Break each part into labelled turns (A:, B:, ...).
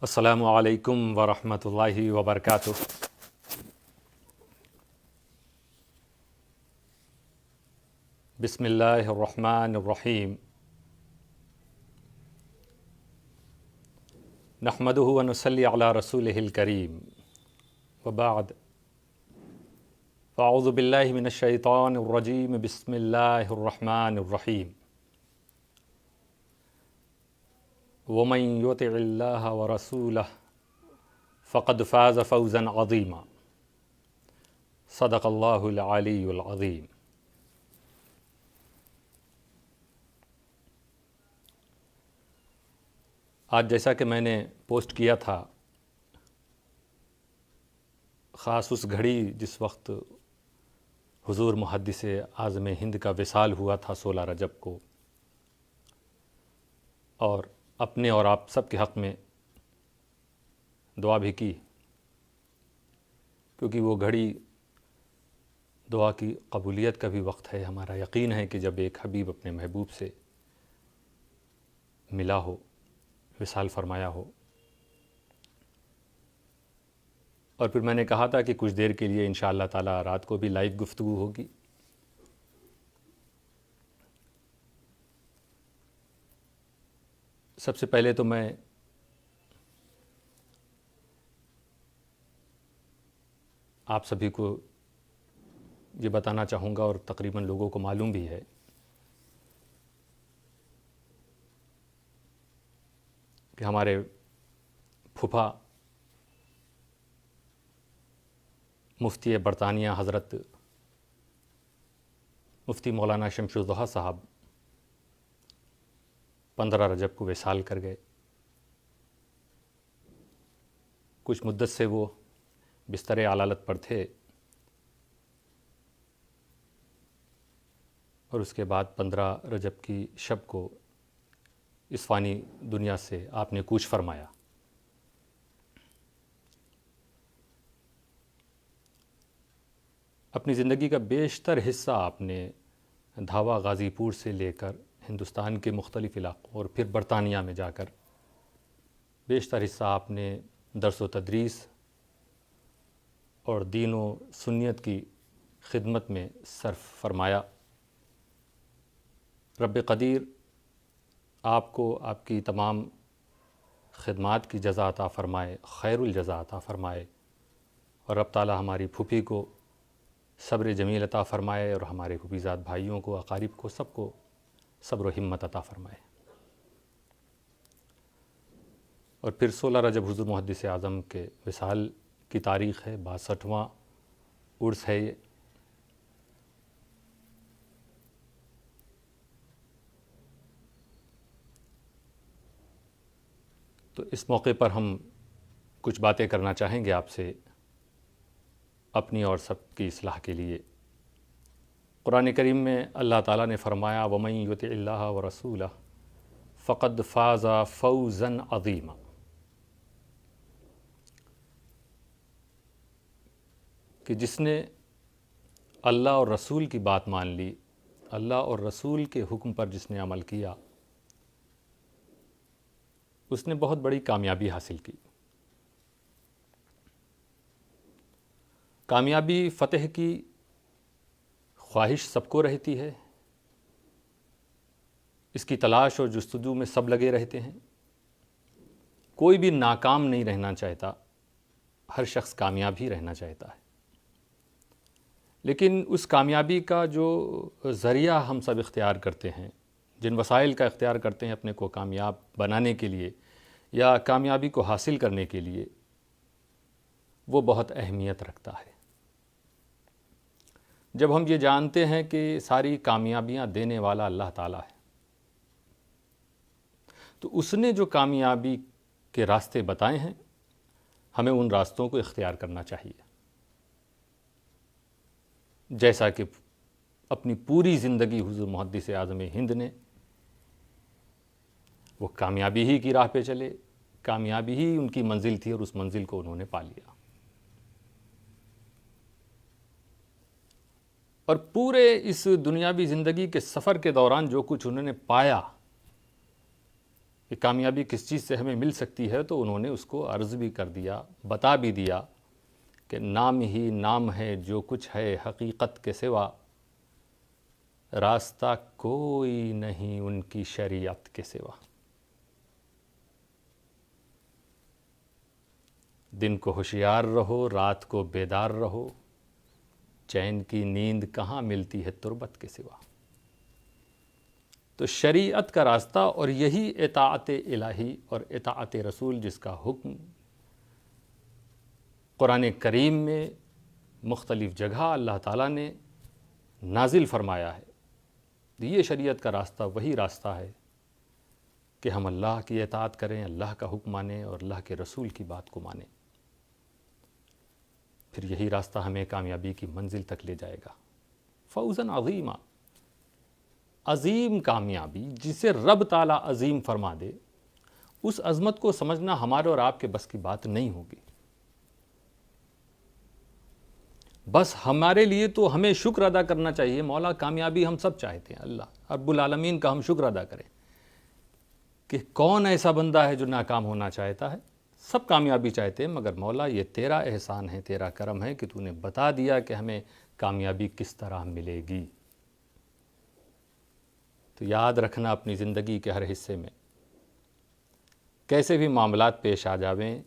A: السلام علیکم ورحمۃ اللہ وبرکاتہ۔ بسم اللہ الرحمن الرحیم۔ نحمدہ ونصلی علی رسولہ الکریم، وبعد، فاعوذ باللہ من الشیطان الرجیم، بسم اللہ الرحمن الرحیم۔ ومن یطع اللہ ورسولہ فقد فاز فوزا عظیما، صدق اللہ العلی العظیم۔ آج جیسا کہ میں نے پوسٹ کیا تھا، خاص اس گھڑی جس وقت حضور محدث اعظم ہند کا وصال ہوا تھا 16 رجب کو، اور اپنے اور آپ سب کے حق میں دعا بھی کی، کیونکہ وہ گھڑی دعا کی قبولیت کا بھی وقت ہے۔ ہمارا یقین ہے کہ جب ایک حبیب اپنے محبوب سے ملا ہو، وصال فرمایا ہو، اور پھر میں نے کہا تھا کہ کچھ دیر کے لیے انشاءاللہ تعالی رات کو بھی لائیو گفتگو ہوگی۔ سب سے پہلے تو میں آپ سبھی کو یہ بتانا چاہوں گا، اور تقریباً لوگوں کو معلوم بھی ہے، کہ ہمارے پھوپھا مفتی برطانیہ حضرت مفتی مولانا شمس الضحیٰ صاحب 15 رجب کو وصال کر گئے۔ کچھ مدت سے وہ بستر علالت پر تھے، اور اس کے بعد 15 رجب کی شب کو اس فانی دنیا سے آپ نے کوچ فرمایا۔ اپنی زندگی کا بیشتر حصہ آپ نے دھاوا غازی پور سے لے کر ہندوستان کے مختلف علاقوں اور پھر برطانیہ میں جا کر بیشتر حصہ آپ نے درس و تدریس اور دین و سنیت کی خدمت میں صرف فرمایا۔ رب قدیر آپ کو آپ کی تمام خدمات کی جزا عطا فرمائے، خیر الجزا عطا فرمائے، اور رب تعالی ہماری پھوپھی کو صبر جمیل عطا فرمائے، اور ہمارے پھوپھیزاد بھائیوں کو، اقارب کو، سب کو صبر و ہمت عطا فرمائے۔ اور پھر 16 رجب حضور محدث اعظم کے وصال کی تاریخ ہے، 62واں عرس ہے یہ۔ تو اس موقع پر ہم کچھ باتیں کرنا چاہیں گے آپ سے، اپنی اور سب کی اصلاح کے لیے۔ قرآن کریم میں اللہ تعالیٰ نے فرمایا، وَمَن یُطِعِ اللَّهَ وَرَسُولَهُ فَقَدْ فَازَ فَوْزًا عَظِیمًا، کہ جس نے اللہ اور رسول کی بات مان لی، اللہ اور رسول کے حکم پر جس نے عمل کیا، اس نے بہت بڑی کامیابی حاصل کی۔ کامیابی، فتح کی خواہش سب کو رہتی ہے، اس کی تلاش اور جستجو میں سب لگے رہتے ہیں، کوئی بھی ناکام نہیں رہنا چاہتا، ہر شخص کامیاب ہی رہنا چاہتا ہے۔ لیکن اس کامیابی کا جو ذریعہ ہم سب اختیار کرتے ہیں، جن وسائل کا اختیار کرتے ہیں اپنے کو کامیاب بنانے کے لیے یا کامیابی کو حاصل کرنے کے لیے، وہ بہت اہمیت رکھتا ہے۔ جب ہم یہ جانتے ہیں کہ ساری کامیابیاں دینے والا اللہ تعالیٰ ہے، تو اس نے جو کامیابی کے راستے بتائے ہیں، ہمیں ان راستوں کو اختیار کرنا چاہیے۔ جیسا کہ اپنی پوری زندگی حضور محدث اعظم ہند نے وہ کامیابی ہی کی راہ پہ چلے، کامیابی ہی ان کی منزل تھی، اور اس منزل کو انہوں نے پا لیا۔ اور پورے اس دنیاوی زندگی کے سفر کے دوران جو کچھ انہوں نے پایا، کہ کامیابی کس چیز سے ہمیں مل سکتی ہے، تو انہوں نے اس کو عرض بھی کر دیا، بتا بھی دیا کہ نام ہی نام ہے جو کچھ ہے حقیقت کے سوا، راستہ کوئی نہیں ان کی شریعت کے سوا۔ دن کو ہوشیار رہو، رات کو بیدار رہو، چین کی نیند کہاں ملتی ہے تربت کے سوا۔ تو شریعت کا راستہ اور یہی اطاعت الہی اور اطاعت رسول جس کا حکم قرآن کریم میں مختلف جگہ اللہ تعالیٰ نے نازل فرمایا ہے، یہ شریعت کا راستہ وہی راستہ ہے کہ ہم اللہ کی اطاعت کریں، اللہ کا حکم مانیں اور اللہ کے رسول کی بات کو مانیں، پھر یہی راستہ ہمیں کامیابی کی منزل تک لے جائے گا۔ فوزاً عظیما، عظیم کامیابی جسے رب تعالیٰ عظیم فرما دے، اس عظمت کو سمجھنا ہمارے اور آپ کے بس کی بات نہیں ہوگی۔ بس ہمارے لیے تو ہمیں شکر ادا کرنا چاہیے، مولا کامیابی ہم سب چاہتے ہیں، اللہ رب العالمین کا ہم شکر ادا کریں کہ کون ایسا بندہ ہے جو ناکام ہونا چاہتا ہے، سب کامیابی چاہتے ہیں، مگر مولا یہ تیرا احسان ہے، تیرا کرم ہے کہ تو نے بتا دیا کہ ہمیں کامیابی کس طرح ملے گی۔ تو یاد رکھنا اپنی زندگی کے ہر حصے میں کیسے بھی معاملات پیش آ جاویں،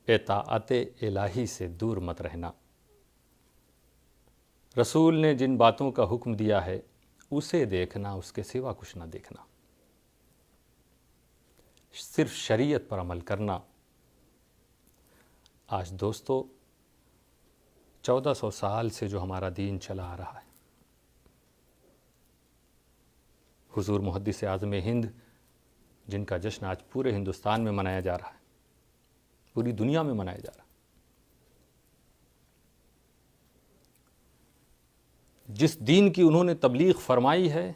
A: اطاعت الہی سے دور مت رہنا۔ رسول نے جن باتوں کا حکم دیا ہے اسے دیکھنا، اس کے سوا کچھ نہ دیکھنا، صرف شریعت پر عمل کرنا۔ آج دوستو 1400 سال سے جو ہمارا دین چلا آ رہا ہے، حضور محدث اعظم ہند جن کا جشن آج پورے ہندوستان میں منایا جا رہا ہے، پوری دنیا میں منایا جا رہا ہے، جس دین کی انہوں نے تبلیغ فرمائی ہے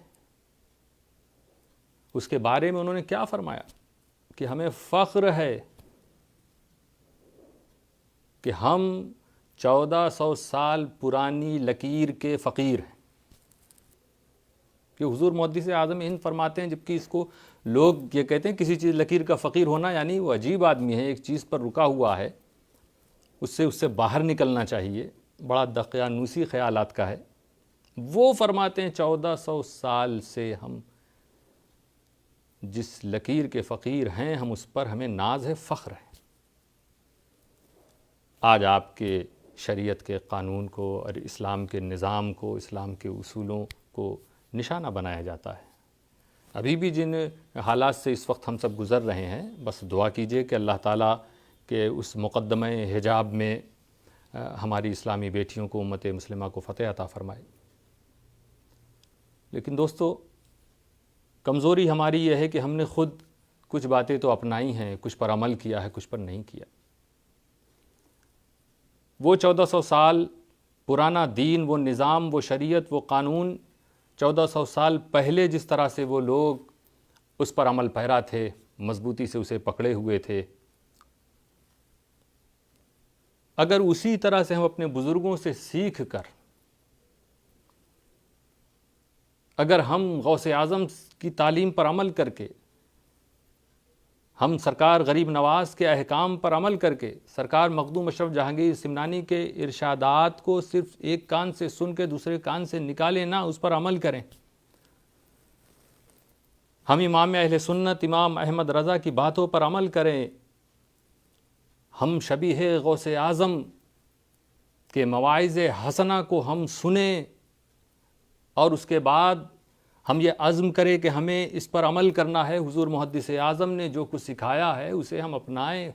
A: اس کے بارے میں انہوں نے کیا فرمایا کہ ہمیں فخر ہے کہ ہم 1400 سال پرانی لکیر کے فقیر ہیں۔ کہ حضور محدث اعظم ہند فرماتے ہیں، جبکہ اس کو لوگ یہ کہتے ہیں کسی چیز لکیر کا فقیر ہونا یعنی وہ عجیب آدمی ہے، ایک چیز پر رکا ہوا ہے، اس سے باہر نکلنا چاہیے، بڑا دقیانوسی خیالات کا ہے۔ وہ فرماتے ہیں 1400 سال سے ہم جس لکیر کے فقیر ہیں، ہم اس پر ہمیں ناز ہے، فخر ہے۔ آج آپ کے شریعت کے قانون کو اور اسلام کے نظام کو، اسلام کے اصولوں کو نشانہ بنایا جاتا ہے۔ ابھی بھی جن حالات سے اس وقت ہم سب گزر رہے ہیں، بس دعا کیجئے کہ اللہ تعالیٰ کے اس مقدمہ حجاب میں ہماری اسلامی بیٹیوں کو، امت مسلمہ کو فتح عطا فرمائے۔ لیکن دوستو کمزوری ہماری یہ ہے کہ ہم نے خود کچھ باتیں تو اپنائی ہیں، کچھ پر عمل کیا ہے، کچھ پر نہیں کیا۔ وہ 1400 سال پرانا دین، وہ نظام، وہ شریعت، وہ قانون 1400 سال پہلے جس طرح سے وہ لوگ اس پر عمل پیرا تھے، مضبوطی سے اسے پکڑے ہوئے تھے، اگر اسی طرح سے ہم اپنے بزرگوں سے سیکھ کر، اگر ہم غوث اعظم کی تعلیم پر عمل کر کے، ہم سرکار غریب نواز کے احکام پر عمل کر کے، سرکار مخدوم اشرف جہانگیر سمنانی کے ارشادات کو صرف ایک کان سے سن کے دوسرے کان سے نکالیں نہ، اس پر عمل کریں، ہم امام اہل سنت امام احمد رضا کی باتوں پر عمل کریں، ہم شبیہ غوث اعظم کے مواعظ حسنہ کو ہم سنیں، اور اس کے بعد ہم یہ عزم کریں کہ ہمیں اس پر عمل کرنا ہے، حضور محدث اعظم نے جو کچھ سکھایا ہے اسے ہم اپنائیں،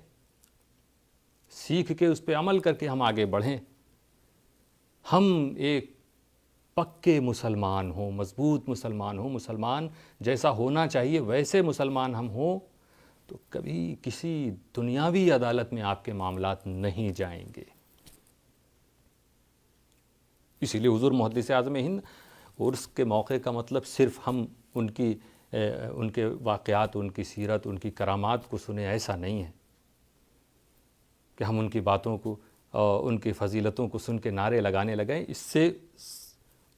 A: سیکھ کے اس پہ عمل کر کے ہم آگے بڑھیں، ہم ایک پکے مسلمان ہوں، مضبوط مسلمان ہوں، مسلمان جیسا ہونا چاہیے ویسے مسلمان ہم ہوں، تو کبھی کسی دنیاوی عدالت میں آپ کے معاملات نہیں جائیں گے۔ اسی لیے حضور محدث اعظم ہند عرس کے موقع کا مطلب صرف ہم ان کے واقعات، ان کی سیرت، ان کی کرامات کو سنیں، ایسا نہیں ہے کہ ہم ان کی باتوں کو، ان کی فضیلتوں کو سن کے نعرے لگانے لگیں، اس سے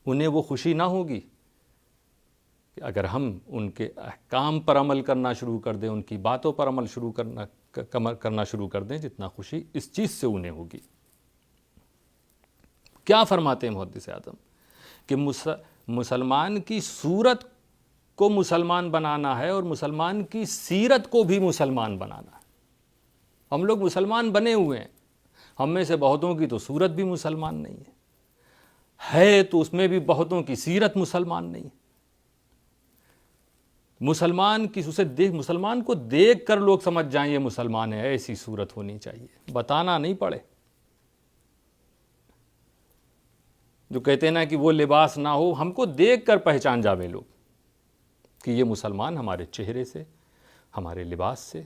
A: انہیں وہ خوشی نہ ہوگی کہ اگر ہم ان کے احکام پر عمل کرنا شروع کر دیں، ان کی باتوں پر عمل کرنا شروع کر دیں، جتنا خوشی اس چیز سے انہیں ہوگی۔ کیا فرماتے ہیں محدث اعظم کہ مسلمان کی صورت کو مسلمان بنانا ہے اور مسلمان کی سیرت کو بھی مسلمان بنانا ہے۔ ہم لوگ مسلمان بنے ہوئے ہیں، ہم میں سے بہتوں کی تو صورت بھی مسلمان نہیں ہے تو اس میں بھی بہتوں کی سیرت مسلمان نہیں ہے۔ مسلمان کو دیکھ کر لوگ سمجھ جائیں یہ مسلمان ہے، ایسی صورت ہونی چاہیے، بتانا نہیں پڑے۔ جو کہتے ہیں نا کہ وہ لباس نہ ہو، ہم کو دیکھ کر پہچان جاوے لوگ کہ یہ مسلمان ہمارے چہرے سے، ہمارے لباس سے،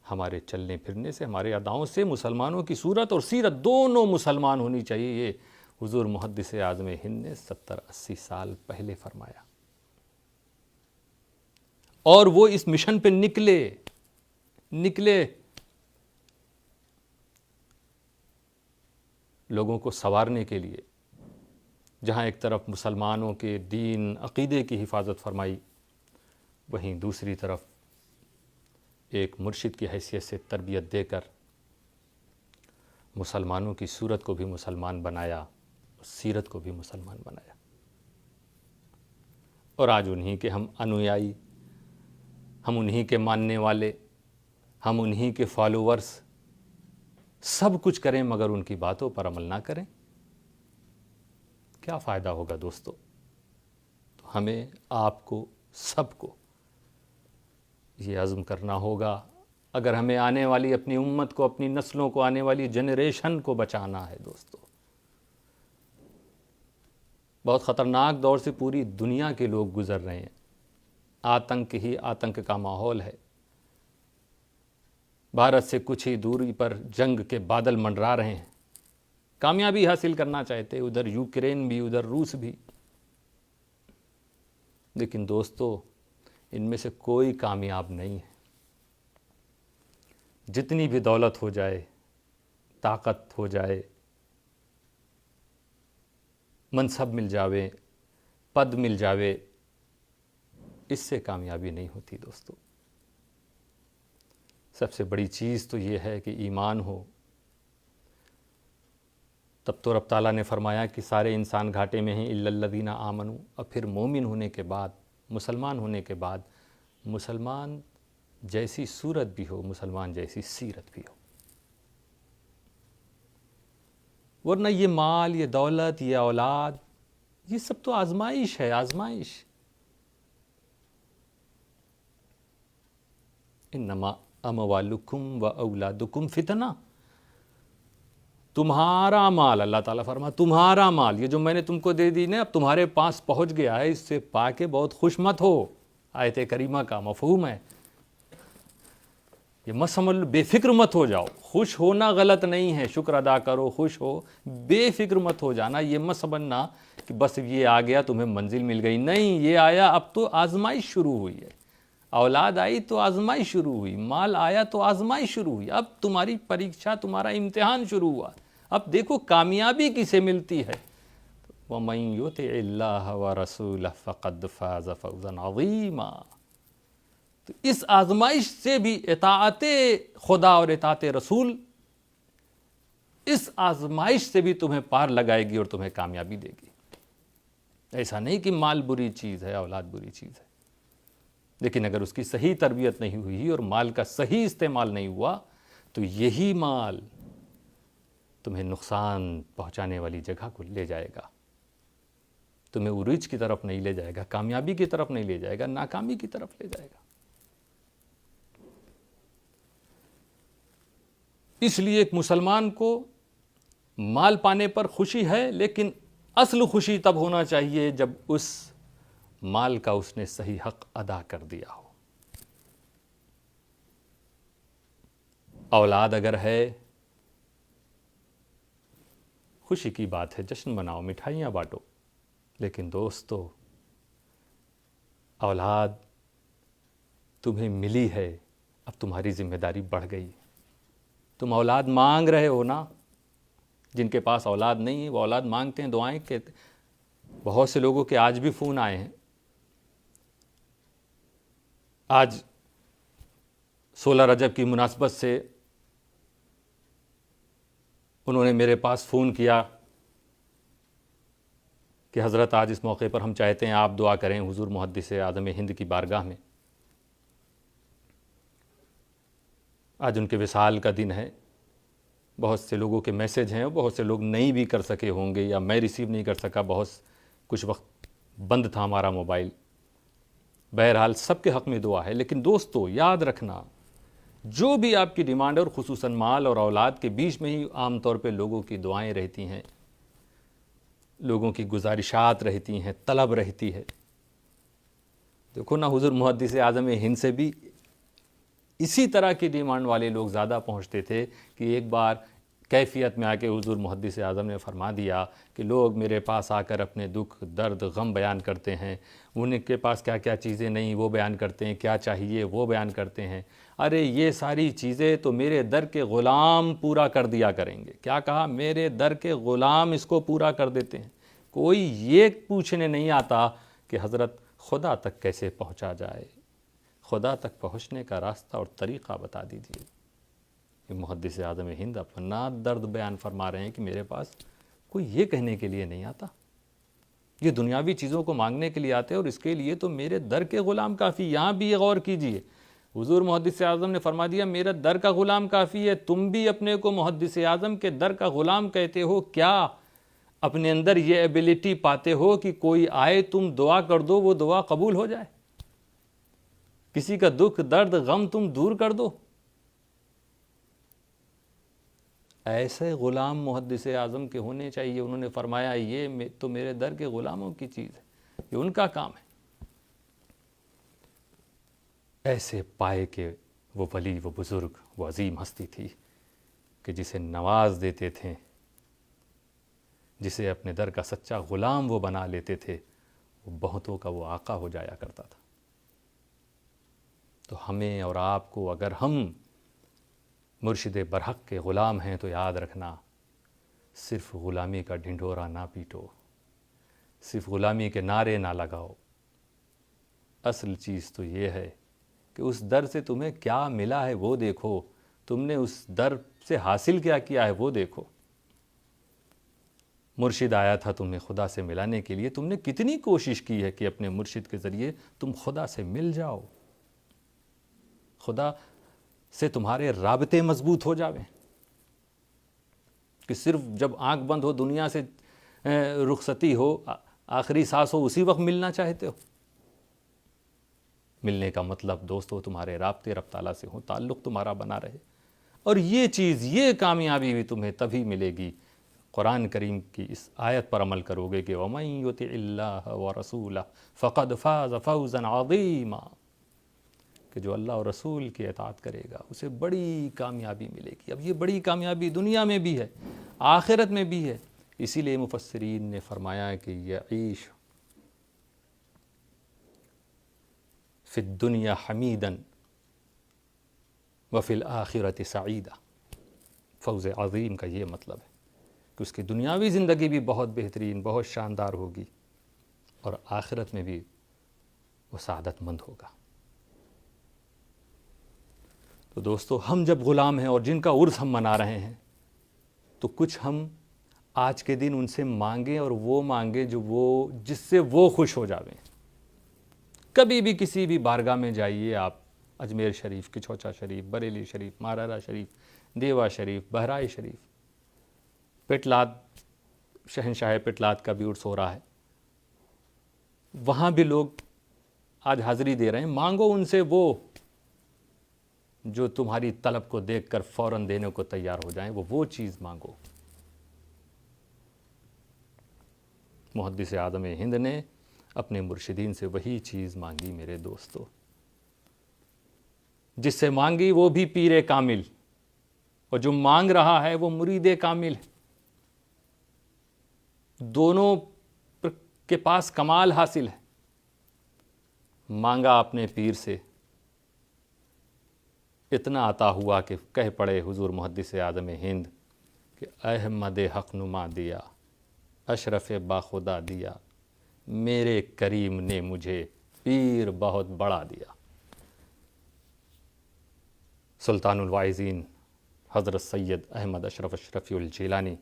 A: ہمارے چلنے پھرنے سے، ہمارے اداؤں سے مسلمانوں کی صورت اور سیرت دونوں مسلمان ہونی چاہیے۔ یہ حضور محدث اعظم ہند نے 70-80 سال پہلے فرمایا، اور وہ اس مشن پہ نکلے لوگوں کو سنوارنے کے لیے۔ جہاں ایک طرف مسلمانوں کے دین عقیدے کی حفاظت فرمائی، وہیں دوسری طرف ایک مرشد کی حیثیت سے تربیت دے کر مسلمانوں کی صورت کو بھی مسلمان بنایا، سیرت کو بھی مسلمان بنایا۔ اور آج انہی کے ہم انویائی، ہم انہی کے ماننے والے، ہم انہی کے فالوورز سب کچھ کریں مگر ان کی باتوں پر عمل نہ کریں، کیا فائدہ ہوگا دوستو؟ تو ہمیں، آپ کو، سب کو یہ عزم کرنا ہوگا، اگر ہمیں آنے والی اپنی امت کو، اپنی نسلوں کو، آنے والی جنریشن کو بچانا ہے دوستو۔ بہت خطرناک دور سے پوری دنیا کے لوگ گزر رہے ہیں، آتنک کا ماحول ہے، بھارت سے کچھ ہی دوری پر جنگ کے بادل منڈرا رہے ہیں، کامیابی حاصل کرنا چاہتے، ادھر یوکرین بھی، ادھر روس بھی، لیکن دوستو ان میں سے کوئی کامیاب نہیں ہے۔ جتنی بھی دولت ہو جائے، طاقت ہو جائے، منصب مل جاوے، پد مل جاوے، اس سے کامیابی نہیں ہوتی دوستو۔ سب سے بڑی چیز تو یہ ہے کہ ایمان ہو۔ تب تو رب تعالیٰ نے فرمایا کہ سارے انسان گھاٹے میں ہیں الا الذین آمنوا، اور پھر مومن ہونے کے بعد، مسلمان ہونے کے بعد، مسلمان جیسی صورت بھی ہو، مسلمان جیسی سیرت بھی ہو۔ ورنہ یہ مال، یہ دولت، یہ اولاد، یہ سب تو آزمائش ہے، آزمائش۔ انما اموالکم و اولادکم فتنہ، تمہارا مال، اللہ تعالیٰ فرما تمہارا مال، یہ جو میں نے تم کو دے دی نا، اب تمہارے پاس پہنچ گیا ہے، اس سے پا کے بہت خوش مت ہو۔ آیت کریمہ کا مفہوم ہے، یہ مت سمجھ لو، بے فکر مت ہو جاؤ۔ خوش ہونا غلط نہیں ہے، شکر ادا کرو، خوش ہو، بے فکر مت ہو جانا۔ یہ مت سمجھنا کہ بس یہ آ گیا تمہیں منزل مل گئی، نہیں، یہ آیا اب تو آزمائش شروع ہوئی ہے۔ اولاد آئی تو آزمائش شروع ہوئی، مال آیا تو آزمائش شروع ہوئی، اب تمہاری پریکشا، تمہارا امتحان شروع ہوا۔ اب دیکھو کامیابی کسے ملتی ہے، وَمَن يُطِعِ اللَّهَ وَرَسُولَهُ فَقَدْ فَازَ فَوْزًا عَظِيمًا۔ تو اس آزمائش سے بھی اطاعت خدا اور اطاعت رسول، اس آزمائش سے بھی تمہیں پار لگائے گی اور تمہیں کامیابی دے گی۔ ایسا نہیں کہ مال بری چیز ہے، اولاد بری چیز ہے، لیکن اگر اس کی صحیح تربیت نہیں ہوئی اور مال کا صحیح استعمال نہیں ہوا تو یہی مال تمہیں نقصان پہنچانے والی جگہ کو لے جائے گا، تمہیں عروج کی طرف نہیں لے جائے گا، کامیابی کی طرف نہیں لے جائے گا، ناکامی کی طرف لے جائے گا۔ اس لیے ایک مسلمان کو مال پانے پر خوشی ہے، لیکن اصل خوشی تب ہونا چاہیے جب اس مال کا اس نے صحیح حق ادا کر دیا ہو۔ اولاد اگر ہے، خوشی کی بات ہے، جشن مناؤ، مٹھائیاں بانٹو، لیکن دوستو اولاد تمہیں ملی ہے، اب تمہاری ذمہ داری بڑھ گئی۔ تم اولاد مانگ رہے ہو نا، جن کے پاس اولاد نہیں ہے وہ اولاد مانگتے ہیں، دعائیں کہتے۔ بہت سے لوگوں کے آج بھی فون آئے ہیں آج 16 رجب کی مناسبت سے انہوں نے میرے پاس فون کیا کہ حضرت آج اس موقع پر ہم چاہتے ہیں آپ دعا کریں حضور محدث اعظم ہند کی بارگاہ میں. آج ان کے وصال کا دن ہے. بہت سے لوگوں کے میسج ہیں، بہت سے لوگ نہیں بھی کر سکے ہوں گے یا میں ریسیو نہیں کر سکا، کچھ وقت بند تھا ہمارا موبائل. بہرحال سب کے حق میں دعا ہے. لیکن دوستو یاد رکھنا، جو بھی آپ کی ڈیمانڈ، اور خصوصاً مال اور اولاد کے بیچ میں ہی عام طور پہ لوگوں کی دعائیں رہتی ہیں، لوگوں کی گزارشات رہتی ہیں، طلب رہتی ہے. دیکھو نا، حضور محدث اعظم ہند سے بھی اسی طرح کی ڈیمانڈ والے لوگ زیادہ پہنچتے تھے کہ ایک بار کیفیت میں آ کے حضور محدث اعظم نے فرما دیا کہ لوگ میرے پاس آ کر اپنے دکھ درد غم بیان کرتے ہیں، ان کے پاس کیا کیا چیزیں نہیں وہ بیان کرتے ہیں، کیا چاہیے وہ بیان کرتے ہیں. ارے یہ ساری چیزیں تو میرے در کے غلام پورا کر دیا کریں گے. کیا کہا؟ میرے در کے غلام اس کو پورا کر دیتے ہیں. کوئی یہ پوچھنے نہیں آتا کہ حضرت خدا تک کیسے پہنچا جائے، خدا تک پہنچنے کا راستہ اور طریقہ بتا دیجیے. یہ محدث اعظم ہند اپنا درد بیان فرما رہے ہیں کہ میرے پاس کوئی یہ کہنے کے لیے نہیں آتا، یہ دنیاوی چیزوں کو مانگنے کے لیے آتے ہیں، اور اس کے لیے تو میرے در کے غلام کافی. یہاں بھی غور کیجئے، حضور محدث اعظم نے فرما دیا میرا در کا غلام کافی ہے. تم بھی اپنے کو محدث اعظم کے در کا غلام کہتے ہو. کیا اپنے اندر یہ ایبیلٹی پاتے ہو کہ کوئی آئے تم دعا کر دو وہ دعا قبول ہو جائے؟ کسی کا دکھ درد غم تم دور کر دو؟ ایسے غلام محدث اعظم کے ہونے چاہیے. انہوں نے فرمایا یہ تو میرے در کے غلاموں کی چیز ہے، یہ ان کا کام ہے. ایسے پائے کہ وہ ولی، وہ بزرگ، وہ عظیم ہستی تھی کہ جسے نواز دیتے تھے، جسے اپنے در کا سچا غلام وہ بنا لیتے تھے، وہ بہتوں کا وہ آقا ہو جایا کرتا تھا. تو ہمیں اور آپ کو، اگر ہم مرشد برحق کے غلام ہیں، تو یاد رکھنا صرف غلامی کا ڈھنڈورا نہ پیٹو، صرف غلامی کے نعرے نہ لگاؤ. اصل چیز تو یہ ہے کہ اس در سے تمہیں کیا ملا ہے وہ دیکھو، تم نے اس در سے حاصل کیا کیا ہے وہ دیکھو. مرشد آیا تھا تمہیں خدا سے ملانے کے لیے، تم نے کتنی کوشش کی ہے کہ اپنے مرشد کے ذریعے تم خدا سے مل جاؤ، خدا سے تمہارے رابطے مضبوط ہو جاویں. کہ صرف جب آنکھ بند ہو، دنیا سے رخصتی ہو، آخری سانس ہو، اسی وقت ملنا چاہتے ہو. ملنے کا مطلب دوستو تمہارے رابطے رب تعالیٰ سے ہوں، تعلق تمہارا بنا رہے. اور یہ چیز، یہ کامیابی بھی تمہیں تبھی ملے گی قرآن کریم کی اس آیت پر عمل کرو گے کہ وَمَن يُطِعِ اللَّهَ وَرَسُولَهُ فَقَدْ فَازَ فَوْزًا عَظِيمًا، کہ جو اللہ اور رسول کی اطاعت کرے گا اسے بڑی کامیابی ملے گی. اب یہ بڑی کامیابی دنیا میں بھی ہے، آخرت میں بھی ہے. اسی لیے مفسرین نے فرمایا کہ یعیش فی الدنیا حمیداً وفی الآخرۃ سعیدہ. فوز عظیم کا یہ مطلب ہے کہ اس کی دنیاوی زندگی بھی بہت بہترین، بہت شاندار ہوگی، اور آخرت میں بھی وہ سعادت مند ہوگا. تو دوستو، ہم جب غلام ہیں اور جن کا عرس ہم منا رہے ہیں، تو کچھ ہم آج کے دن ان سے مانگیں، اور وہ مانگیں جس سے وہ خوش ہو جاویں. کبھی بھی کسی بھی بارگاہ میں جائیے آپ، اجمیر شریف، کچھوچا شریف، بریلی شریف، مارارا شریف، دیوا شریف، بہرائچ شریف، پیٹلاد، شہنشاہ پیٹلاد کا بھی عرس ہو رہا ہے، وہاں بھی لوگ آج حاضری دے رہے ہیں. مانگو ان سے جو تمہاری طلب کو دیکھ کر فوراً دینے کو تیار ہو جائیں، وہ چیز مانگو. محدث اعظم ہند نے اپنے مرشدین سے وہی چیز مانگی میرے دوستو. جس سے مانگی وہ بھی پیر کامل، اور جو مانگ رہا ہے وہ مرید کامل ہے. دونوں کے پاس کمال حاصل ہے. مانگا اپنے پیر سے، اتنا عطا ہوا کہ کہہ پڑے حضور محدث اعظم ہند کہ احمد حق نما دیا، اشرف باخدا دیا، میرے کریم نے مجھے پیر بہت بڑا دیا. سلطان الواعظین حضرت سید احمد اشرف اشرفی الجیلانی،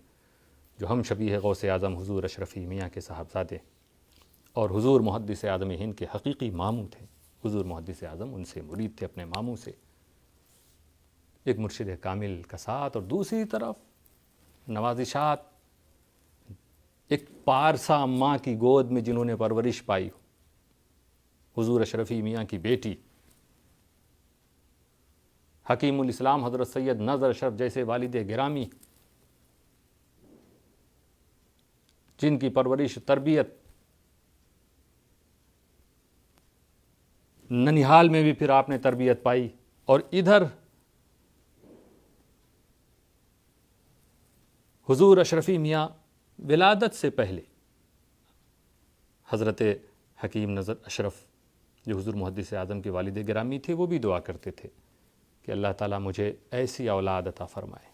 A: جو ہم شبیہ غوث اعظم حضور اشرفی میاں کے صاحبزادے اور حضور محدث اعظم ہند کے حقیقی ماموں تھے۔ حضور محدث اعظم ان سے مرید تھے اپنے ماموں سے، ایک مرشد کامل کا ساتھ، اور دوسری طرف نوازشات ایک پارسا ماں کی گود میں جنہوں نے پرورش پائی، حضور اشرفی میاں کی بیٹی حکیم الاسلام حضرت سید نظر اشرف جیسے والد گرامی، جن کی پرورش تربیت ننیہال میں بھی پھر آپ نے تربیت پائی، اور ادھر حضور اشرفی میاں ولادت سے پہلے حضرت حکیم نظر اشرف جو حضور محدث اعظم کے والد گرامی تھے، وہ بھی دعا کرتے تھے کہ اللہ تعالیٰ مجھے ایسی اولاد عطا فرمائے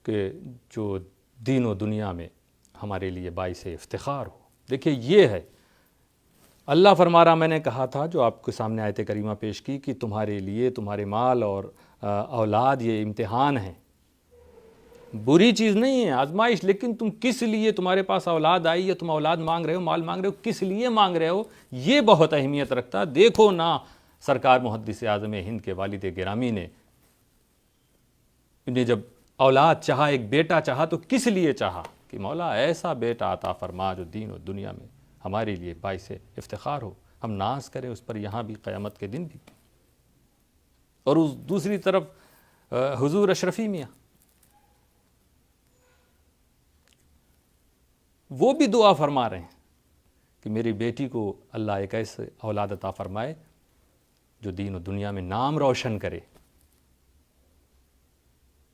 A: کہ جو دین و دنیا میں ہمارے لیے باعث افتخار ہو۔ دیکھیے یہ ہے، اللہ فرما رہا، میں نے کہا تھا جو آپ کے سامنے آیت کریمہ پیش کی کہ تمہارے لیے تمہارے مال اور اولاد یہ امتحان ہے، بری چیز نہیں ہے، آزمائش، لیکن تم کس لیے تمہارے پاس اولاد آئی یا تم اولاد مانگ رہے ہو، مال مانگ رہے ہو، کس لیے مانگ رہے ہو، یہ بہت اہمیت رکھتا۔ دیکھو نا سرکار محدث اعظم ہند کے والد گرامی نے انہیں جب اولاد چاہا، ایک بیٹا چاہا، تو کس لیے چاہا کہ مولا ایسا بیٹا عطا فرما جو دین و دنیا میں ہمارے لیے باعث افتخار ہو، ہم ناز کریں اس پر یہاں بھی قیامت کے دن بھی۔ اور اس دوسری طرف حضور اشرفی میاں وہ بھی دعا فرما رہے ہیں کہ میری بیٹی کو اللہ ایک ایسے اولاد عطا فرمائے جو دین و دنیا میں نام روشن کرے،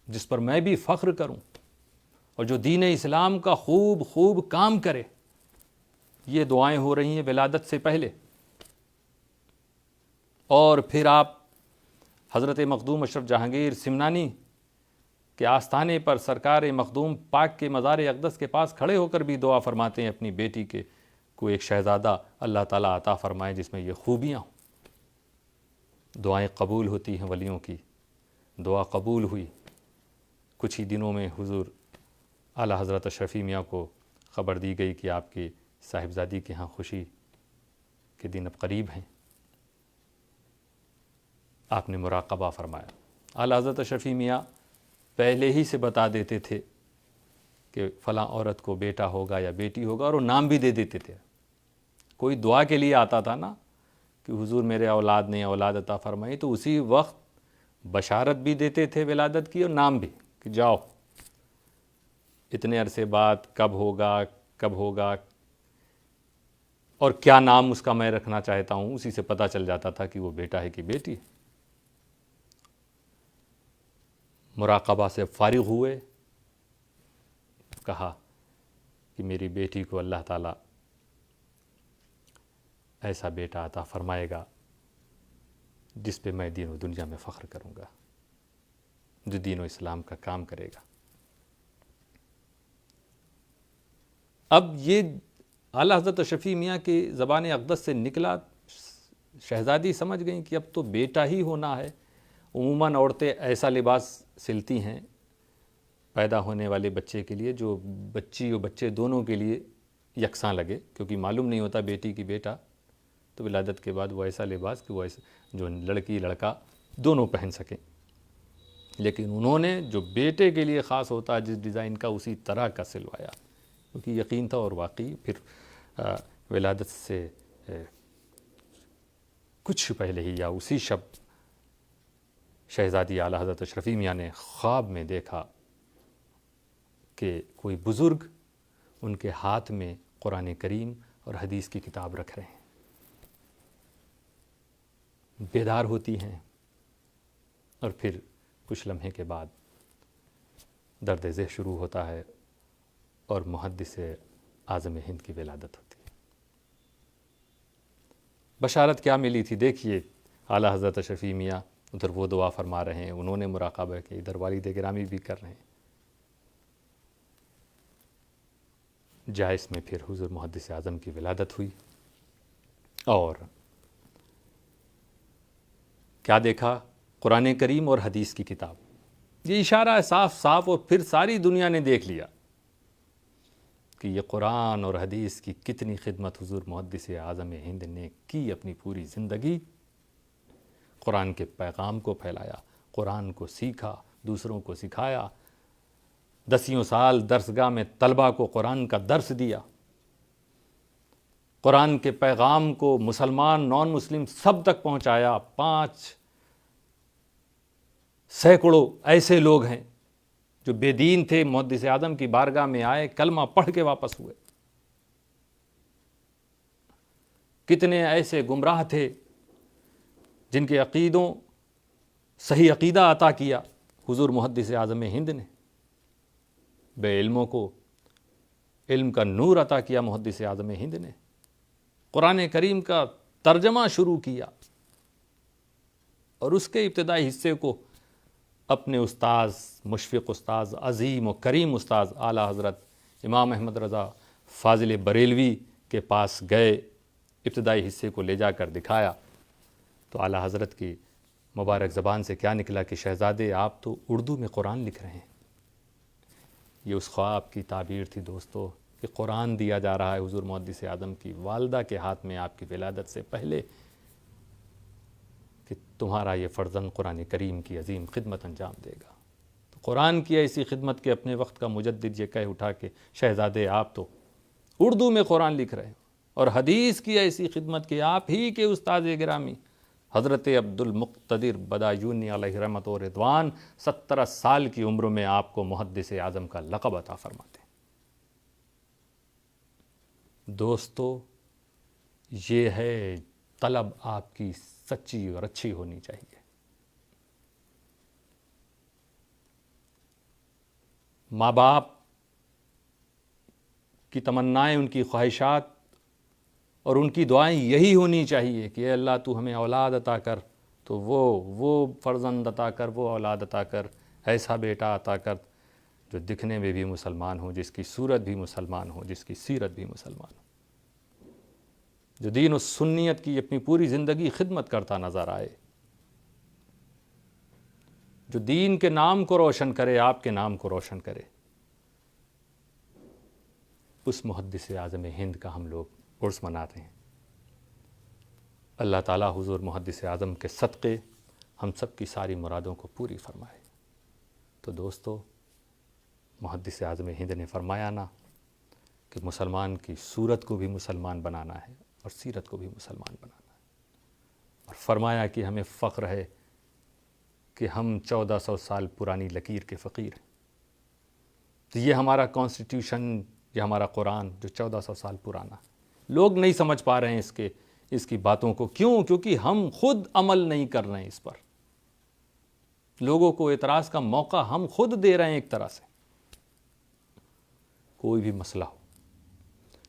A: جس پر میں بھی فخر کروں، اور جو دین اسلام کا خوب کام کرے۔ یہ دعائیں ہو رہی ہیں ولادت سے پہلے، اور پھر آپ حضرت مخدوم اشرف جہانگیر سمنانی کے آستانے پر سرکار مخدوم پاک کے مزار اقدس کے پاس کھڑے ہو کر بھی دعا فرماتے ہیں اپنی بیٹی کے کو ایک شہزادہ اللہ تعالیٰ عطا فرمائے جس میں یہ خوبیاں ہوں۔ دعائیں قبول ہوتی ہیں ولیوں کی، دعا قبول ہوئی۔ کچھ ہی دنوں میں حضور اعلیٰ حضرت اشرفی میاں کو خبر دی گئی کہ آپ کی صاحبزادی کے ہاں خوشی کے دن اب قریب ہیں۔ آپ نے مراقبہ فرمایا۔ اعلیٰ حضرت اشرفی میاں پہلے ہی سے بتا دیتے تھے کہ فلاں عورت کو بیٹا ہوگا یا بیٹی ہوگا، اور وہ نام بھی دے دیتے تھے۔ کوئی دعا کے لیے آتا تھا نا کہ حضور میرے اولاد نے اولاد عطا فرمائی، تو اسی وقت بشارت بھی دیتے تھے ولادت کی، اور نام بھی کہ جاؤ اتنے عرصے بعد کب ہوگا اور کیا نام اس کا میں رکھنا چاہتا ہوں، اسی سے پتہ چل جاتا تھا کہ وہ بیٹا ہے کہ بیٹی ہے۔ مراقبہ سے فارغ ہوئے، کہا کہ میری بیٹی کو اللہ تعالیٰ ایسا بیٹا عطا فرمائے گا جس پہ میں دین و دنیا میں فخر کروں گا، جو دین و اسلام کا کام کرے گا۔ اب یہ اعلیٰ حضرت اشرفی میاں کی زبان اقدس سے نکلا، شہزادی سمجھ گئیں کہ اب تو بیٹا ہی ہونا ہے۔ عموماً عورتیں ایسا لباس سلتی ہیں پیدا ہونے والے بچے کے لیے جو بچی اور بچے دونوں کے لیے یکساں لگے، کیونکہ معلوم نہیں ہوتا بیٹی کی بیٹا، تو ولادت کے بعد وہ ایسا لباس کہ وہ ایسا جو لڑکی لڑکا دونوں پہن سکیں۔ لیکن انہوں نے جو بیٹے کے لیے خاص ہوتا ہے جس ڈیزائن کا، اسی طرح کا سلوایا، کیونکہ یقین تھا، اور واقعی پھر ولادت سے کچھ پہلے ہی یا اسی شب شہزادی اعلیٰ حضرت اشرفی میاں نے خواب میں دیکھا کہ کوئی بزرگ ان کے ہاتھ میں قرآن کریم اور حدیث کی کتاب رکھ رہے ہیں۔ بیدار ہوتی ہیں، اور پھر کچھ لمحے کے بعد درد ذہ شروع ہوتا ہے، اور محدث اعظم ہند کی ولادت ہوتی ہے۔ بشارت کیا ملی تھی؟ دیکھیے اعلیٰ حضرت اشرفی میاں ادھر وہ دعا فرما رہے ہیں، انہوں نے مراقبہ کی، ادھر والد گرامی بھی کر رہے ہیں۔ جائز میں پھر حضور محدث اعظم کی ولادت ہوئی، اور کیا دیکھا؟ قرآن کریم اور حدیث کی کتاب. یہ اشارہ ہے صاف صاف، اور پھر ساری دنیا نے دیکھ لیا کہ یہ قرآن اور حدیث کی کتنی خدمت حضور محدث اعظم ہند نے کی. اپنی پوری زندگی قرآن کے پیغام کو پھیلایا، قرآن کو سیکھا، دوسروں کو سکھایا. 10 سال درسگاہ میں طلبہ کو قرآن کا درس دیا. قرآن کے پیغام کو مسلمان نان مسلم سب تک پہنچایا. 5 سینکڑوں ایسے لوگ ہیں جو بے دین تھے، محدث اعظم کی بارگاہ میں آئے، کلمہ پڑھ کے واپس ہوئے. کتنے ایسے گمراہ تھے جن کے عقیدوں صحیح عقیدہ عطا کیا حضور محدث اعظم ہند نے. بے علموں کو علم کا نور عطا کیا محدث اعظم ہند نے. قرآن کریم کا ترجمہ شروع کیا، اور اس کے ابتدائی حصے کو اپنے استاذ، مشفق استاذ، عظیم و کریم استاذ اعلیٰ حضرت امام احمد رضا فاضل بریلوی کے پاس گئے. ابتدائی حصے کو لے جا کر دکھایا تو اعلیٰ حضرت کی مبارک زبان سے کیا نکلا کہ شہزادے آپ تو اردو میں قرآن لکھ رہے ہیں. یہ اس خواب کی تعبیر تھی دوستو کہ قرآن دیا جا رہا ہے حضور محدث اعظم کی والدہ کے ہاتھ میں آپ کی ولادت سے پہلے، کہ تمہارا یہ فرزند قرآن کریم کی عظیم خدمت انجام دے گا. تو قرآن کی ایسی خدمت کے اپنے وقت کا مجدد یہ کہہ اٹھا کہ شہزادے آپ تو اردو میں قرآن لکھ رہے ہیں، اور حدیث کی ایسی خدمت کہ آپ ہی کے استاد گرامی حضرت عبد المقتدر بدایونی علیہ رحمت و رضوان 17 سال کی عمر میں آپ کو محدث اعظم کا لقب عطا فرماتے ہیں. دوستو یہ ہے طلب آپ کی سچی اور اچھی ہونی چاہیے. ماں باپ کی تمنائیں، ان کی خواہشات اور ان کی دعائیں یہی ہونی چاہیے کہ اے اللہ تو ہمیں اولاد عطا کر، تو وہ فرزند عطا کر، وہ اولاد عطا کر، ایسا بیٹا عطا کر جو دکھنے میں بھی مسلمان ہو، جس کی صورت بھی مسلمان ہو، جس کی سیرت بھی مسلمان ہو، جو دین و سنیت کی اپنی پوری زندگی خدمت کرتا نظر آئے، جو دین کے نام کو روشن کرے، آپ کے نام کو روشن کرے. اس محدث اعظم ہند کا ہم لوگ عرس مناتے ہیں. اللہ تعالیٰ حضور محدث اعظم کے صدقے ہم سب کی ساری مرادوں کو پوری فرمائے. تو دوستو محدث اعظم ہند نے فرمایا نا کہ مسلمان کی صورت کو بھی مسلمان بنانا ہے اور سیرت کو بھی مسلمان بنانا ہے، اور فرمایا کہ ہمیں فخر ہے کہ ہم 1400 سال پرانی لکیر کے فقیر ہیں. تو یہ ہمارا کانسٹیٹیوشن، یہ ہمارا قرآن جو 1400 سال پرانا، لوگ نہیں سمجھ پا رہے ہیں اس کی باتوں کو. کیوں؟ کیونکہ ہم خود عمل نہیں کر رہے ہیں اس پر. لوگوں کو اعتراض کا موقع ہم خود دے رہے ہیں. ایک طرح سے کوئی بھی مسئلہ ہو،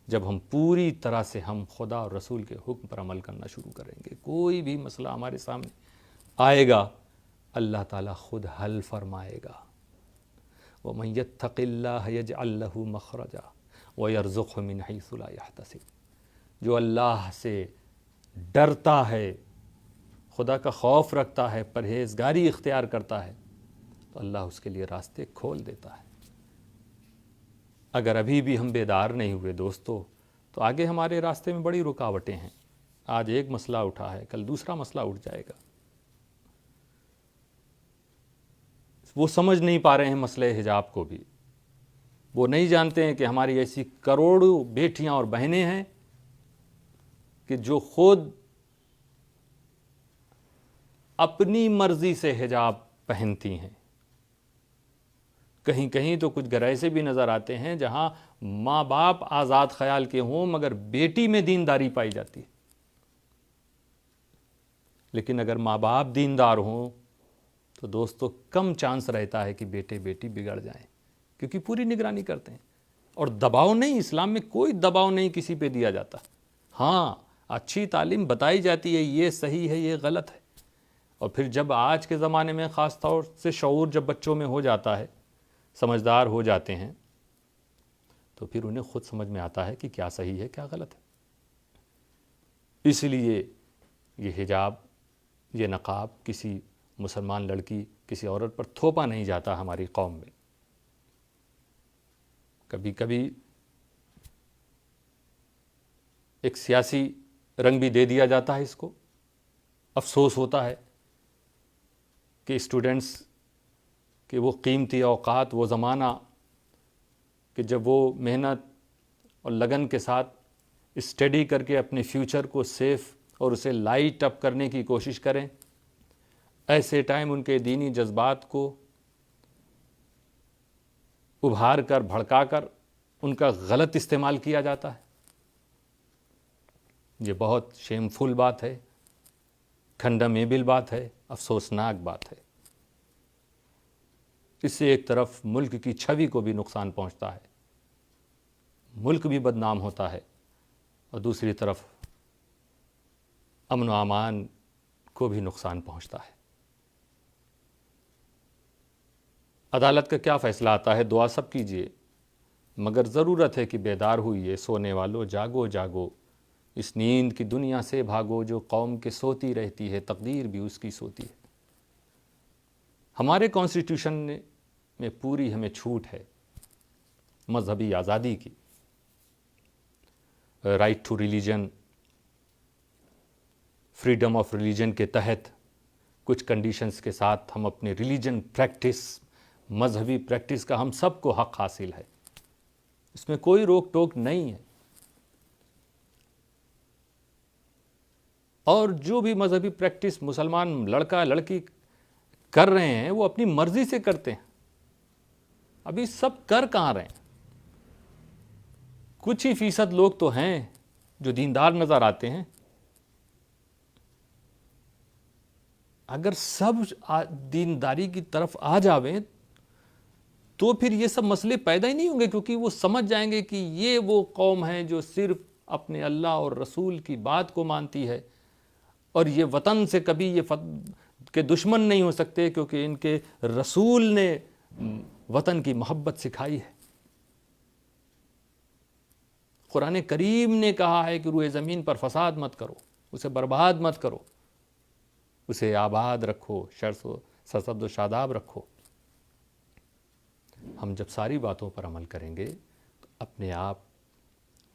A: جب ہم پوری طرح سے ہم خدا اور رسول کے حکم پر عمل کرنا شروع کریں گے، کوئی بھی مسئلہ ہمارے سامنے آئے گا، اللہ تعالیٰ خود حل فرمائے گا. وَمَن يَتَّقِ اللَّهَ يَجْعَل لَّهُ مَخْرَجًا وَيَرْزُقْهُ مِنْ حَيْثُ لَا يَحْتَسِبُ. جو اللہ سے ڈرتا ہے، خدا کا خوف رکھتا ہے، پرہیزگاری اختیار کرتا ہے، تو اللہ اس کے لیے راستے کھول دیتا ہے. اگر ابھی بھی ہم بیدار نہیں ہوئے دوستو، تو آگے ہمارے راستے میں بڑی رکاوٹیں ہیں. آج ایک مسئلہ اٹھا ہے، کل دوسرا مسئلہ اٹھ جائے گا. وہ سمجھ نہیں پا رہے ہیں مسئلہ حجاب کو بھی. وہ نہیں جانتے ہیں کہ ہماری ایسی کروڑوں بیٹیاں اور بہنیں ہیں کہ جو خود اپنی مرضی سے حجاب پہنتی ہیں. کہیں کہیں تو کچھ گھر ایسے بھی نظر آتے ہیں جہاں ماں باپ آزاد خیال کے ہوں مگر بیٹی میں دینداری پائی جاتی ہے. لیکن اگر ماں باپ دیندار ہوں تو دوستو کم چانس رہتا ہے کہ بیٹے بیٹی بگڑ جائیں، کیونکہ پوری نگرانی کرتے ہیں. اور دباؤ نہیں، اسلام میں کوئی دباؤ نہیں کسی پہ دیا جاتا. ہاں اچھی تعلیم بتائی جاتی ہے، یہ صحیح ہے، یہ غلط ہے. اور پھر جب آج کے زمانے میں خاص طور سے شعور جب بچوں میں ہو جاتا ہے، سمجھدار ہو جاتے ہیں، تو پھر انہیں خود سمجھ میں آتا ہے کہ کیا صحیح ہے کیا غلط ہے. اس لیے یہ حجاب، یہ نقاب کسی مسلمان لڑکی کسی عورت پر تھوپا نہیں جاتا ہماری قوم میں. کبھی کبھی ایک سیاسی رنگ بھی دے دیا جاتا ہے اس کو. افسوس ہوتا ہے کہ اسٹوڈنٹس کہ وہ قیمتی اوقات، وہ زمانہ کہ جب وہ محنت اور لگن کے ساتھ اسٹڈی کر کے اپنے فیوچر کو سیف اور اسے لائٹ اپ کرنے کی کوشش کریں، ایسے ٹائم ان کے دینی جذبات کو ابھار کر بھڑکا کر ان کا غلط استعمال کیا جاتا ہے. یہ بہت شیمفل بات ہے، کھنڈمیبل بات ہے، افسوسناک بات ہے. اس سے ایک طرف ملک کی چھوی کو بھی نقصان پہنچتا ہے، ملک بھی بدنام ہوتا ہے، اور دوسری طرف امن و امان کو بھی نقصان پہنچتا ہے. عدالت کا کیا فیصلہ آتا ہے؟ دعا سب کیجیے، مگر ضرورت ہے کہ بیدار ہوئیے. سونے والوں جاگو جاگو، اس نیند کی دنیا سے بھاگو، جو قوم کے سوتی رہتی ہے تقدیر بھی اس کی سوتی ہے. ہمارے کانسٹیٹیوشن میں پوری ہمیں چھوٹ ہے مذہبی آزادی کی. Right to religion, freedom of religion کے تحت کچھ کنڈیشنز کے ساتھ ہم اپنے ریلیجن پریکٹس، مذہبی پریکٹس کا ہم سب کو حق حاصل ہے. اس میں کوئی روک ٹوک نہیں ہے. اور جو بھی مذہبی پریکٹس مسلمان لڑکا لڑکی کر رہے ہیں وہ اپنی مرضی سے کرتے ہیں. ابھی سب کر کہاں رہے ہیں؟ کچھ ہی فیصد لوگ تو ہیں جو دیندار نظر آتے ہیں. اگر سب دینداری کی طرف آ جاویں تو پھر یہ سب مسئلے پیدا ہی نہیں ہوں گے، کیونکہ وہ سمجھ جائیں گے کہ یہ وہ قوم ہے جو صرف اپنے اللہ اور رسول کی بات کو مانتی ہے، اور یہ وطن سے کبھی یہ کے دشمن نہیں ہو سکتے، کیونکہ ان کے رسول نے وطن کی محبت سکھائی ہے. قرآن کریم نے کہا ہے کہ روئے زمین پر فساد مت کرو، اسے برباد مت کرو، اسے آباد رکھو، سرسبز و شاداب رکھو. ہم جب ساری باتوں پر عمل کریں گے تو اپنے آپ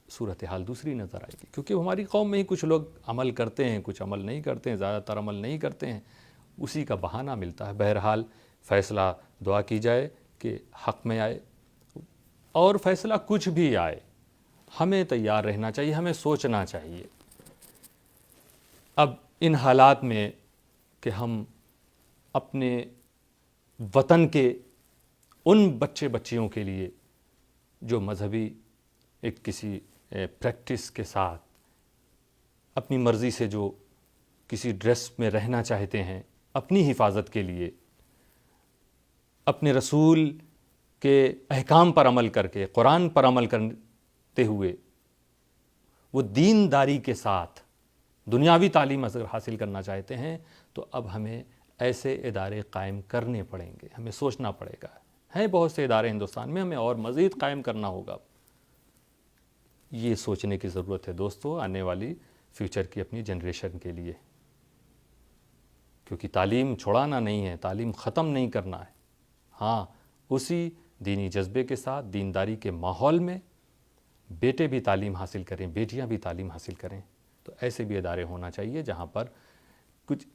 A: صورتحال دوسری نظر آئے گی. کیونکہ ہماری قوم میں ہی کچھ لوگ عمل کرتے ہیں، کچھ عمل نہیں کرتے ہیں، زیادہ تر عمل نہیں کرتے ہیں، اسی کا بہانہ ملتا ہے. بہرحال فیصلہ دعا کی جائے کہ حق میں آئے، اور فیصلہ کچھ بھی آئے ہمیں تیار رہنا چاہیے، ہمیں سوچنا چاہیے. اب ان حالات میں کہ ہم اپنے وطن کے ان بچے بچیوں کے لیے جو مذہبی ایک کسی پریکٹس کے ساتھ اپنی مرضی سے جو کسی ڈریس میں رہنا چاہتے ہیں، اپنی حفاظت کے لیے اپنے رسول کے احکام پر عمل کر کے، قرآن پر عمل کرتے ہوئے وہ دینداری کے ساتھ دنیاوی تعلیم حاصل کرنا چاہتے ہیں، تو اب ہمیں ایسے ادارے قائم کرنے پڑیں گے. ہمیں سوچنا پڑے گا. ہیں بہت سے ادارے ہندوستان میں، ہمیں اور مزید قائم کرنا ہوگا. یہ سوچنے کی ضرورت ہے دوستو، آنے والی فیوچر کی اپنی جنریشن کے لیے. کیونکہ تعلیم چھوڑانا نہیں ہے، تعلیم ختم نہیں کرنا ہے. ہاں، اسی دینی جذبے کے ساتھ، دینداری کے ماحول میں بیٹے بھی تعلیم حاصل کریں، بیٹیاں بھی تعلیم حاصل کریں. تو ایسے بھی ادارے ہونا چاہیے جہاں پر کچھ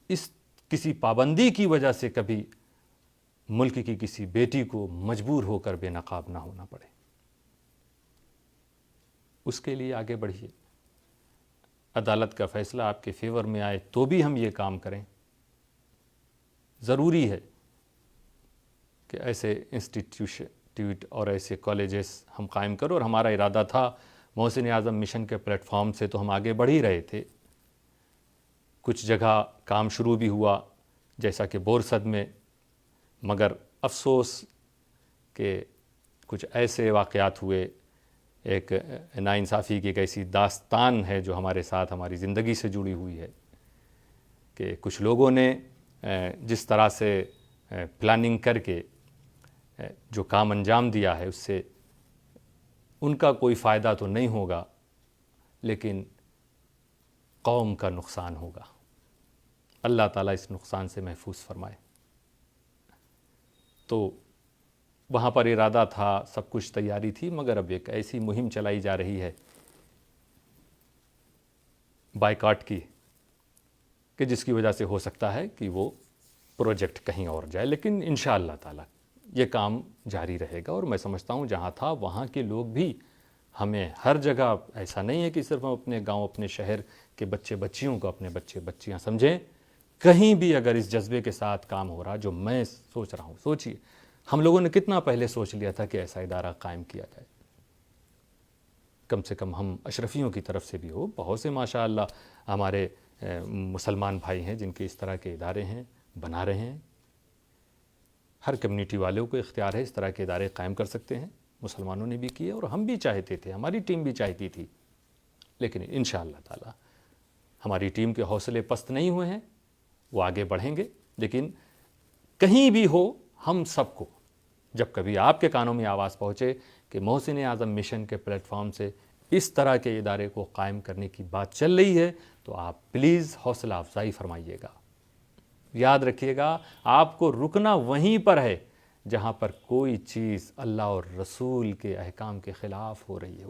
A: کسی پابندی کی وجہ سے کبھی ملک کی کسی بیٹی کو مجبور ہو کر بے نقاب نہ ہونا پڑے. اس کے لیے آگے بڑھیے. عدالت کا فیصلہ آپ کے فیور میں آئے تو بھی ہم یہ کام کریں. ضروری ہے کہ ایسے انسٹیٹیوٹ اور ایسے کالجز ہم قائم کرو. اور ہمارا ارادہ تھا محسن اعظم مشن کے پلیٹ فارم سے تو ہم آگے بڑھ ہی رہے تھے. کچھ جگہ کام شروع بھی ہوا جیسا کہ بورسد میں، مگر افسوس کہ کچھ ایسے واقعات ہوئے. ایک ناانصافی کی ایک ایسی داستان ہے جو ہمارے ساتھ ہماری زندگی سے جڑی ہوئی ہے کہ کچھ لوگوں نے جس طرح سے پلاننگ کر کے جو کام انجام دیا ہے، اس سے ان کا کوئی فائدہ تو نہیں ہوگا، لیکن قوم کا نقصان ہوگا. اللہ تعالیٰ اس نقصان سے محفوظ فرمائے۔ تو وہاں پر ارادہ تھا، سب کچھ تیاری تھی، مگر اب ایک ایسی مہم چلائی جا رہی ہے بائیکاٹ کی کہ جس کی وجہ سے ہو سکتا ہے کہ وہ پروجیکٹ کہیں اور جائے، لیکن انشاءاللہ تعالیٰ یہ کام جاری رہے گا۔ اور میں سمجھتا ہوں جہاں تھا وہاں کے لوگ بھی ہمیں ہر جگہ، ایسا نہیں ہے کہ صرف ہم اپنے گاؤں اپنے شہر کے بچے بچیوں کو اپنے بچے بچیاں سمجھیں، کہیں بھی اگر اس جذبے کے ساتھ کام ہو رہا جو میں سوچ رہا ہوں، سوچئے ہم لوگوں نے کتنا پہلے سوچ لیا تھا کہ ایسا ادارہ قائم کیا جائے، کم سے کم ہم اشرفیوں کی طرف سے بھی ہو۔ بہت سے ماشاءاللہ ہمارے مسلمان بھائی ہیں جن کے اس طرح کے ادارے ہیں، بنا رہے ہیں۔ ہر کمیونٹی والوں کو اختیار ہے، اس طرح کے ادارے قائم کر سکتے ہیں، مسلمانوں نے بھی کیے اور ہم بھی چاہتے تھے، ہماری ٹیم بھی چاہتی تھی، لیکن انشاءاللہ تعالی ہماری ٹیم کے حوصلے پست نہیں ہوئے ہیں، وہ آگے بڑھیں گے۔ لیکن کہیں بھی ہو، ہم سب کو جب کبھی آپ کے کانوں میں آواز پہنچے کہ محسن اعظم مشن کے پلیٹ فارم سے اس طرح کے ادارے کو قائم کرنے کی بات چل رہی ہے، تو آپ پلیز حوصلہ افزائی فرمائیے گا۔ یاد رکھیے گا، آپ کو رکنا وہیں پر ہے جہاں پر کوئی چیز اللہ اور رسول کے احکام کے خلاف ہو رہی ہو،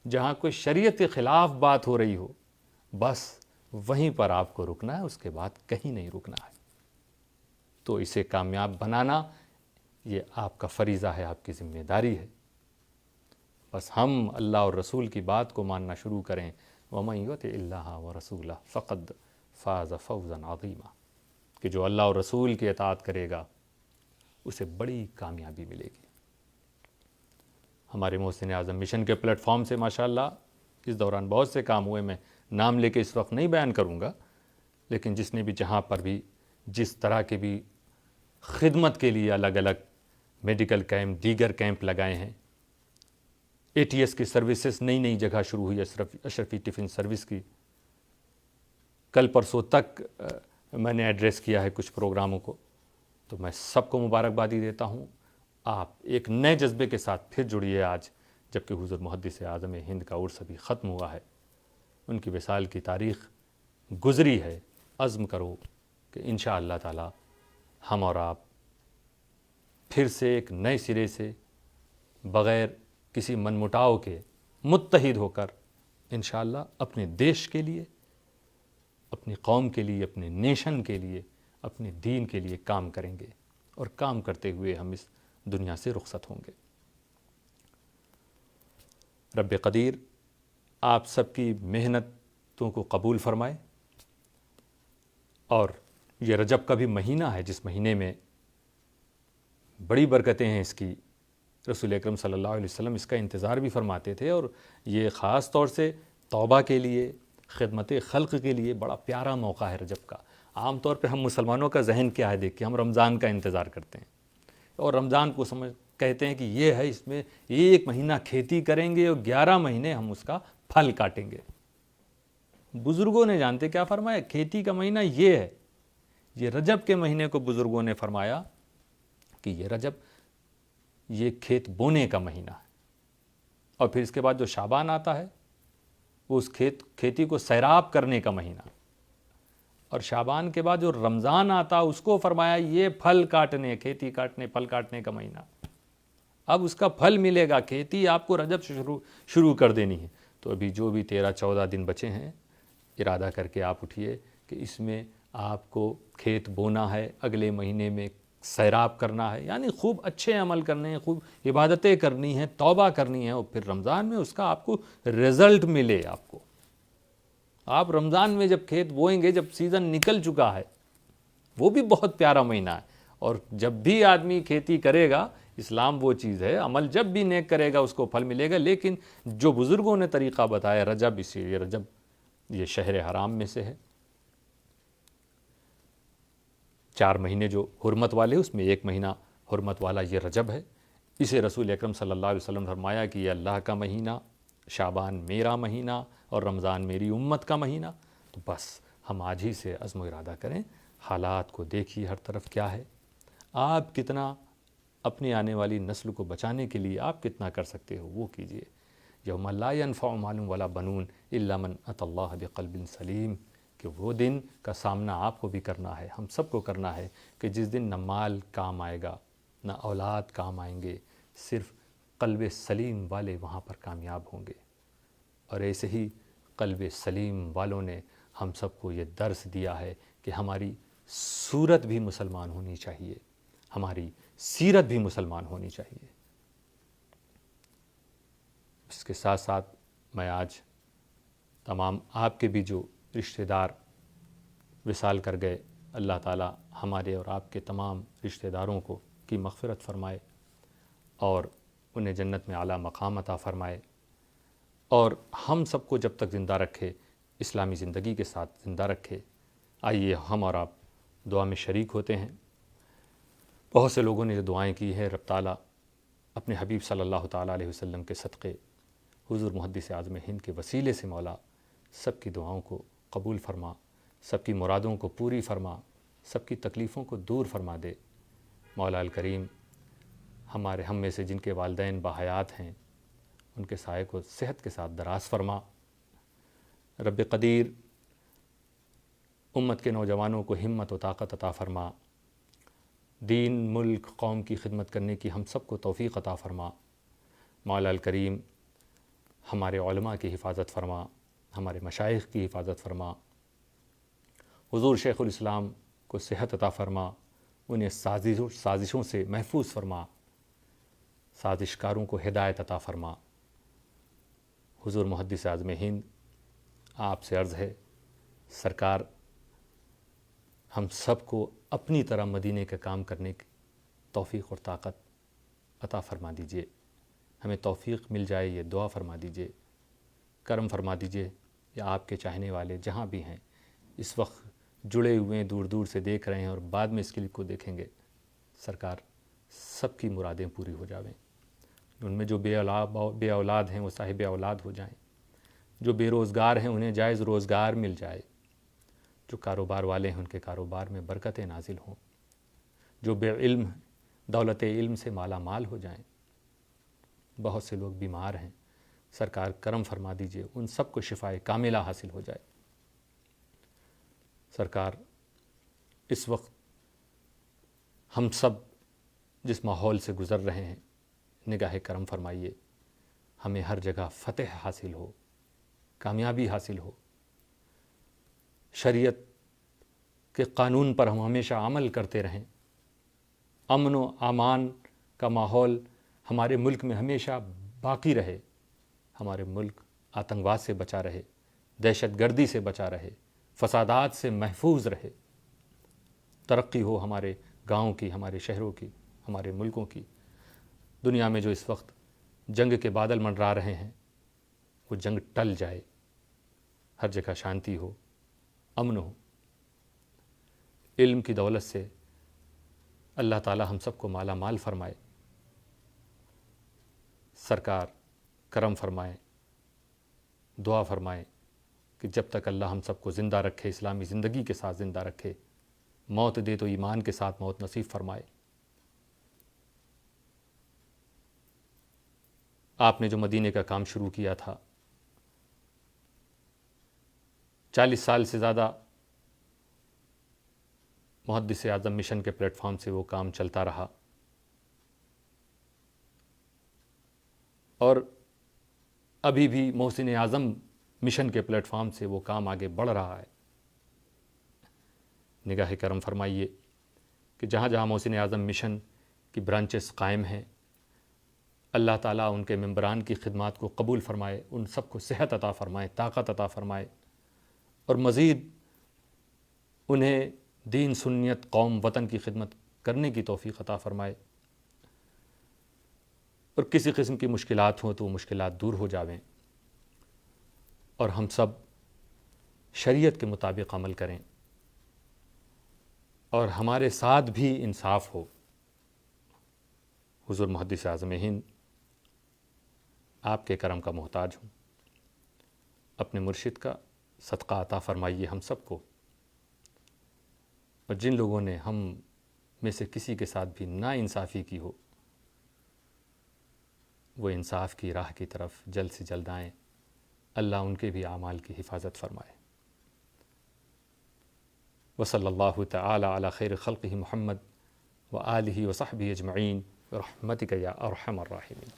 A: جہاں کوئی شریعت کے خلاف بات ہو رہی ہو، بس وہیں پر آپ کو رکنا ہے، اس کے بعد کہیں نہیں رکنا ہے۔ تو اسے کامیاب بنانا یہ آپ کا فریضہ ہے، آپ کی ذمہ داری ہے۔ بس ہم اللہ اور رسول کی بات کو ماننا شروع کریں، وَمَن يُطِعِ اللَّهَ وَرَسُولَهُ فَقَدْ فَازَ فَوْزًا عَظِيمًا، کہ جو اللہ اور رسول کی اطاعت کرے گا اسے بڑی کامیابی ملے گی۔ ہمارے محسن اعظم مشن کے پلیٹ فارم سے ماشاءاللہ اس دوران بہت سے کام ہوئے، میں نام لے کے اس وقت نہیں بیان کروں گا، لیکن جس نے بھی جہاں پر بھی جس طرح کے بھی خدمت کے لیے الگ الگ میڈیکل کیمپ، دیگر کیمپ لگائے ہیں، اے ٹی ایس کی سروسز نئی نئی جگہ شروع ہوئی، اشرفی ٹفن سروس کی، کل پرسوں تک میں نے ایڈریس کیا ہے کچھ پروگراموں کو، تو میں سب کو مبارکبادی دیتا ہوں۔ آپ ایک نئے جذبے کے ساتھ پھر جڑیے آج، جبکہ حضور محدث اعظم ہند کا عرس ابھی ختم ہوا ہے، ان کی وصال کی تاریخ گزری ہے۔ عزم کرو کہ انشاءاللہ تعالی ہم اور آپ پھر سے ایک نئے سرے سے، بغیر کسی من مٹاؤ کے، متحد ہو کر انشاءاللہ اپنے دیش کے لیے، اپنی قوم کے لیے، اپنے نیشن کے لیے، اپنے دین کے لیے کام کریں گے، اور کام کرتے ہوئے ہم اس دنیا سے رخصت ہوں گے۔ رب قدیر آپ سب کی محنتوں کو قبول فرمائے، اور یہ رجب کا بھی مہینہ ہے جس مہینے میں بڑی برکتیں ہیں اس کی۔ رسول اکرم صلی اللہ علیہ وسلم اس کا انتظار بھی فرماتے تھے، اور یہ خاص طور سے توبہ کے لیے، خدمت خلق کے لیے بڑا پیارا موقع ہے رجب کا۔ عام طور پہ ہم مسلمانوں کا ذہن کیا ہے، دیکھ کے ہم رمضان کا انتظار کرتے ہیں، اور رمضان کو کہتے ہیں کہ یہ ہے، اس میں ایک مہینہ کھیتی کریں گے اور 11 مہینے ہم اس کا پھل کاٹیں گے۔ بزرگوں نے جانتے کیا فرمایا، کھیتی کا مہینہ یہ ہے۔ یہ رجب کے مہینے کو بزرگوں نے فرمایا کہ یہ رجب یہ کھیت بونے کا مہینہ ہے، اور پھر اس کے بعد جو شعبان آتا ہے وہ اس کھیتی کو سیراب کرنے کا مہینہ، اور شعبان کے بعد جو رمضان آتا اس کو فرمایا یہ پھل کاٹنے، کھیتی کاٹنے، پھل کاٹنے کا مہینہ۔ اب اس کا پھل ملے گا، کھیتی آپ کو رجب سے شروع کر دینی ہے۔ تو ابھی جو بھی 13-14 دن بچے ہیں، ارادہ کر کے آپ اٹھیے کہ اس میں آپ کو کھیت بونا ہے، اگلے مہینے میں سیراب کرنا ہے، یعنی خوب اچھے عمل کرنے ہیں، خوب عبادتیں کرنی ہیں، توبہ کرنی ہے، اور پھر رمضان میں اس کا آپ کو رزلٹ ملے۔ آپ رمضان میں جب کھیت بوئیں گے، جب سیزن نکل چکا ہے، وہ بھی بہت پیارا مہینہ ہے۔ اور جب بھی آدمی کھیتی کرے گا، اسلام وہ چیز ہے، عمل جب بھی نیک کرے گا اس کو پھل ملے گا، لیکن جو بزرگوں نے طریقہ بتایا رجب، اسی لیے رجب یہ شہر حرام میں سے ہے۔ 4 مہینے جو حرمت والے، اس میں ایک مہینہ حرمت والا یہ رجب ہے۔ اسے رسول اکرم صلی اللہ علیہ وسلم نے فرمایا کہ یہ اللہ کا مہینہ، شعبان میرا مہینہ، اور رمضان میری امت کا مہینہ۔ تو بس ہم آج ہی سے عزم و ارادہ کریں، حالات کو دیکھیے ہر طرف کیا ہے، آپ کتنا اپنی آنے والی نسل کو بچانے کے لیے آپ کتنا کر سکتے ہو وہ کیجیے۔ یوم لا ینفع مال ولا بنون الا من اتی اللہ بقلب سلیم، کہ وہ دن کا سامنا آپ کو بھی کرنا ہے، ہم سب کو کرنا ہے، کہ جس دن نہ مال کام آئے گا نہ اولاد کام آئیں گے، صرف قلب سلیم والے وہاں پر کامیاب ہوں گے۔ اور ایسے ہی قلب سلیم والوں نے ہم سب کو یہ درس دیا ہے کہ ہماری صورت بھی مسلمان ہونی چاہیے، ہماری سیرت بھی مسلمان ہونی چاہیے۔ اس کے ساتھ ساتھ میں آج تمام آپ کے بھی جو رشتہ دار وصال کر گئے، اللہ تعالی ہمارے اور آپ کے تمام رشتہ داروں کو کی مغفرت فرمائے اور انہیں جنت میں اعلیٰ مقام عطا فرمائے، اور ہم سب کو جب تک زندہ رکھے، اسلامی زندگی کے ساتھ زندہ رکھے۔ آئیے ہم اور آپ دعا میں شریک ہوتے ہیں۔ بہت سے لوگوں نے جو دعائیں کی ہیں، رب تعالیٰ اپنے حبیب صلی اللہ تعالیٰ علیہ وسلم کے صدقے، حضور محدث اعظم ہند کے وسیلے سے مولا سب کی دعاؤں کو قبول فرما، سب کی مرادوں کو پوری فرما، سب کی تکلیفوں کو دور فرما دے۔ مولا الکریم ہم میں سے جن کے والدین باحیات ہیں، ان کے سائے کو صحت کے ساتھ دراز فرما۔ رب قدیر امت کے نوجوانوں کو ہمت و طاقت عطا فرما، دین، ملک، قوم کی خدمت کرنے کی ہم سب کو توفیق عطا فرما۔ مولا الکریم ہمارے علماء کی حفاظت فرما، ہمارے مشائخ کی حفاظت فرما، حضور شیخ الاسلام کو صحت عطا فرما، انہیں سازشوں سے محفوظ فرما، سازشکاروں کو ہدایت عطا فرما۔ حضور محدث اعظم ہند آپ سے عرض ہے، سرکار ہم سب کو اپنی طرح مدینے کا کام کرنے کی توفیق اور طاقت عطا فرما دیجیے، ہمیں توفیق مل جائے یہ دعا فرما دیجیے، کرم فرما دیجیے۔ یا آپ کے چاہنے والے جہاں بھی ہیں، اس وقت جڑے ہوئے ہیں، دور دور سے دیکھ رہے ہیں اور بعد میں اس کلپ کو دیکھیں گے، سرکار سب کی مرادیں پوری ہو جاویں۔ ان میں جو بے اولاد ہیں وہ صاحب اولاد ہو جائیں، جو بے روزگار ہیں انہیں جائز روزگار مل جائے، جو کاروبار والے ہیں ان کے کاروبار میں برکتیں نازل ہوں، جو بے علم دولت علم سے مالا مال ہو جائیں۔ بہت سے لوگ بیمار ہیں، سرکار کرم فرما دیجئے، ان سب کو شفائے کاملہ حاصل ہو جائے۔ سرکار اس وقت ہم سب جس ماحول سے گزر رہے ہیں، نگاہ کرم فرمائیے، ہمیں ہر جگہ فتح حاصل ہو، کامیابی حاصل ہو، شریعت کے قانون پر ہم ہمیشہ عمل کرتے رہیں، امن و امان کا ماحول ہمارے ملک میں ہمیشہ باقی رہے، ہمارے ملک آتنکواد سے بچا رہے، دہشت گردی سے بچا رہے، فسادات سے محفوظ رہے، ترقی ہو ہمارے گاؤں کی، ہمارے شہروں کی، ہمارے ملکوں کی۔ دنیا میں جو اس وقت جنگ کے بادل منڈرا رہے ہیں، وہ جنگ ٹل جائے، ہر جگہ شانتی ہو، امن ہو۔ علم کی دولت سے اللہ تعالی ہم سب کو مالا مال فرمائے۔ سرکار کرم فرمائے، دعا فرمائے کہ جب تک اللہ ہم سب کو زندہ رکھے، اسلامی زندگی کے ساتھ زندہ رکھے، موت دے تو ایمان کے ساتھ موت نصیب فرمائے۔ آپ نے جو مدینے کا کام شروع کیا تھا، 40 سال سے زیادہ محدث اعظم مشن کے پلیٹ فارم سے وہ کام چلتا رہا، اور ابھی بھی محسن اعظم مشن کے پلیٹ فارم سے وہ کام آگے بڑھ رہا ہے۔ نگاہ کرم فرمائیے کہ جہاں جہاں محسن اعظم مشن کی برانچز قائم ہیں، اللہ تعالیٰ ان کے ممبران کی خدمات کو قبول فرمائے، ان سب کو صحت عطا فرمائے، طاقت عطا فرمائے، اور مزید انہیں دین، سنت، قوم، وطن کی خدمت کرنے کی توفیق عطا فرمائے، اور کسی قسم کی مشکلات ہوں تو وہ مشکلات دور ہو جاویں، اور ہم سب شریعت کے مطابق عمل کریں، اور ہمارے ساتھ بھی انصاف ہو۔ حضور محدث اعظم ہند آپ کے کرم کا محتاج ہوں، اپنے مرشد کا صدقہ عطا فرمائیے ہم سب کو، اور جن لوگوں نے ہم میں سے کسی کے ساتھ بھی ناانصافی کی ہو، وہ انصاف کی راہ کی طرف جلد سے جلد آئیں، اللہ ان کے بھی اعمال کی حفاظت فرمائے۔ وصلی اللہ تعالی علی خیر خلقہ محمد وآلہ وصحبہ اجمعین برحمتک یا ارحم الراحمین۔